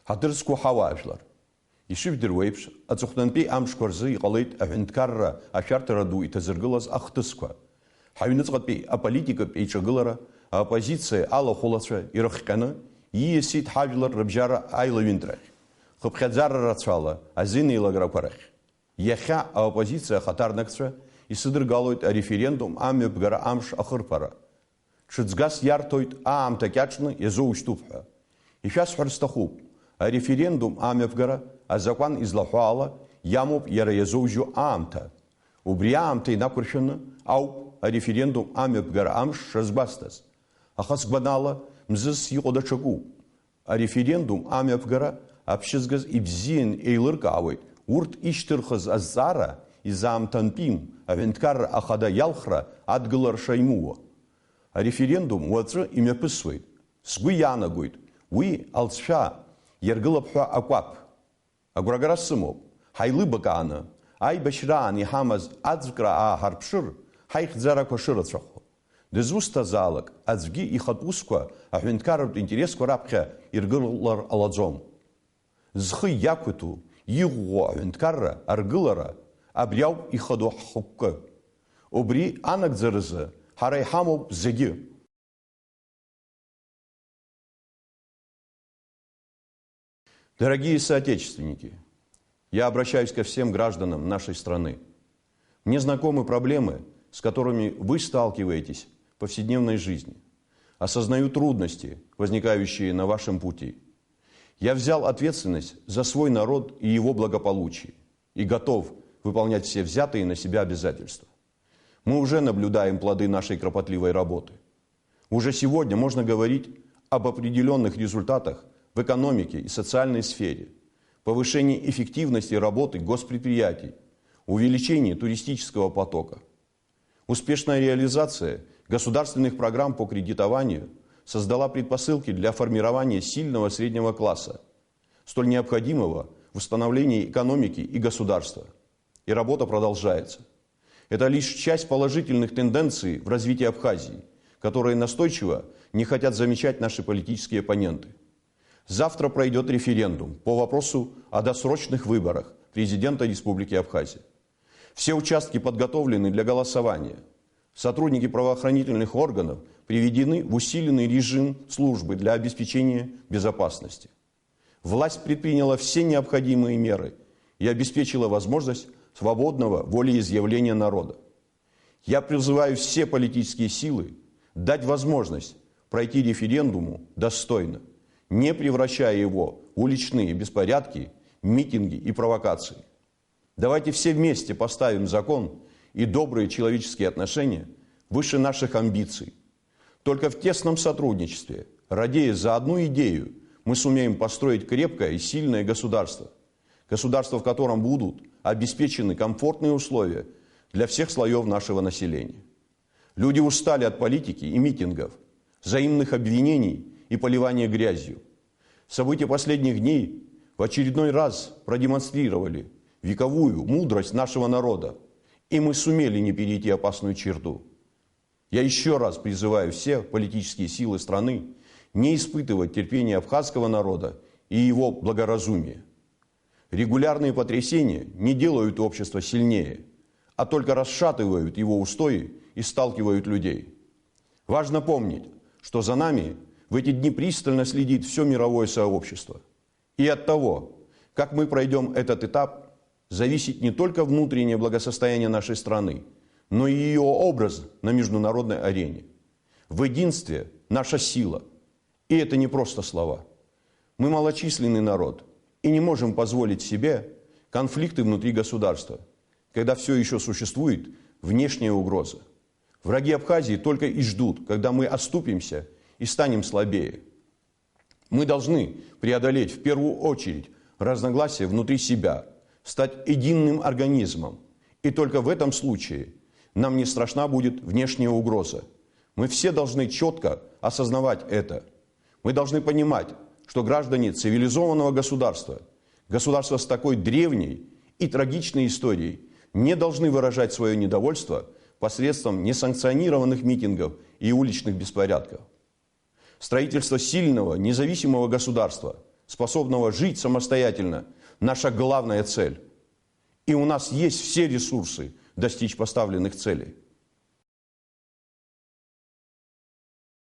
Ҳадырзқәа ҳауаажәлар. Ишыжәдыруа еиԥш, аҵыхәтәантәи амшқәа рзы иҟалеит аҳәынҭқарра ашәарҭара ду иҭазыргылаз ахҭысқәа. Ҳаҩныҵҟатәи аполитикатә еиҿагылара, аоппозициа алахәылацәа ирыхҟьаны ииасит ҳажәлар рыбжьара аилаҩынтрахь, хыԥхьаӡара рацәала азинеилагарақәа рахь. Иахьа аоппозициа ахаҭарнакцәа исыдыргалоит ареферендум амҩаԥгара амш ахырԥара. Ҽыӡгас иарҭоит аамҭа кьаҿны иазоужьтуп ҳәа. Ишәасҳәар сҭахуп, ареферендум амҩаԥгара азакәан излаҳәо ала иамоуп иара иазоужьу аамҭа. Убри аамҭа инақәыршәаны ауп ареферендум амҩаԥгара амш шазгәасҭаз. Аха сгәанала мзызс иҟоу даҽакуп. Ареферендум амҩаԥгара аԥшьызгаз ибзиан еилыркаауеит урҭ ишьҭырхыз азҵаара изаамҭантәим аҳәынҭқарра ахада иалхра адгыларша имууа. Ареферендум уаҵәы имҩаԥысуеит. Сгәы иаанагоит, уи алҵшәа иаргылап ҳәа акәаԥ. Агәрагара сымоуп, ҳаилыбакааны, аибашьраан иҳамаз аӡәкра ааҳарԥшыр, ҳаихьӡарақәа шырацәахо. Дызусҭазаалак, аӡәгьы ихатә усқәа аҳәынҭқарратә интересқәа раԥхьа иргылар ҟалаӡом. Зхы иақәиҭу, иӷәӷәо аҳәынҭқарра аргылара абри ауп ихадоу ҳхықәкы. Убри анагӡаразы ҳара иҳамоуп зегьы. Дорогие соотечественники, я обращаюсь ко всем гражданам нашей страны. Мне знакомы проблемы, с которыми вы сталкиваетесь в повседневной жизни. Осознаю трудности, возникающие на вашем пути. Я взял ответственность за свой народ и его благополучие и готов выполнять все взятые на себя обязательства. Мы уже наблюдаем плоды нашей кропотливой работы. Уже сегодня можно говорить об определенных результатах в экономике и социальной сфере, повышении эффективности работы госпредприятий, увеличении туристического потока. Успешная реализация государственных программ по кредитованию создала предпосылки для формирования сильного среднего класса, столь необходимого в восстановлении экономики и государства. И работа продолжается. Это лишь часть положительных тенденций в развитии Абхазии, которые настойчиво не хотят замечать наши политические оппоненты. Завтра пройдет референдум по вопросу о досрочных выборах президента Республики Абхазия. Все участки подготовлены для голосования. Сотрудники правоохранительных органов приведены в усиленный режим службы для обеспечения безопасности. Власть предприняла все необходимые меры и обеспечила возможность свободного волеизъявления народа. Я призываю все политические силы дать возможность пройти референдуму достойно, не превращая его в уличные беспорядки, митинги и провокации. Давайте все вместе поставим закон и добрые человеческие отношения выше наших амбиций. Только в тесном сотрудничестве, радея за одну идею, мы сумеем построить крепкое и сильное государство. Государство, в котором будут обеспечены комфортные условия для всех слоев нашего населения. Люди устали от политики и митингов, взаимных обвинений и поливания грязью. События последних дней в очередной раз продемонстрировали вековую мудрость нашего народа, и мы сумели не перейти опасную черту. Я еще раз призываю все политические силы страны не испытывать терпение абхазского народа и его благоразумия. Регулярные потрясения не делают общество сильнее, а только расшатывают его устои и сталкивают людей. Важно помнить, что за нами в эти дни пристально следит все мировое сообщество. И от того, как мы пройдем этот этап, зависит не только внутреннее благосостояние нашей страны, но и ее образ на международной арене. В единстве наша сила. И это не просто слова. Мы малочисленный народ и не можем позволить себе конфликты внутри государства, когда все еще существует внешняя угроза. Враги Абхазии только и ждут, когда мы оступимся и станем слабее. Мы должны преодолеть в первую очередь разногласия внутри себя, стать единым организмом. И только в этом случае нам не страшна будет внешняя угроза. Мы все должны четко осознавать это. Мы должны понимать, что граждане цивилизованного государства, государства с такой древней и трагичной историей, не должны выражать свое недовольство посредством несанкционированных митингов и уличных беспорядков. Строительство сильного, независимого государства способного жить самостоятельно, наша главная цель. И у нас есть все ресурсы достичь поставленных целей.